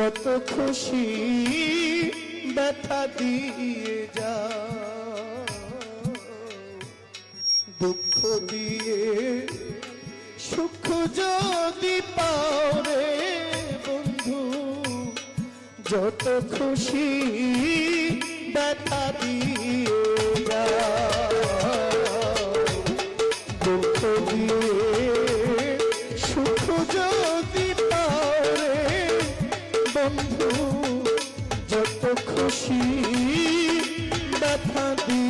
যত খুশি ব্যথা দিয়ে যা, দুঃখ দিয়ে সুখ যদি পাও রে বন্ধু, যত খুশি ব্যথা দিয়ে যা, দুঃখ দিয়ে সুখ যদি পাও রে বন্ধু, যত খুশি ব্যথা দিয়ে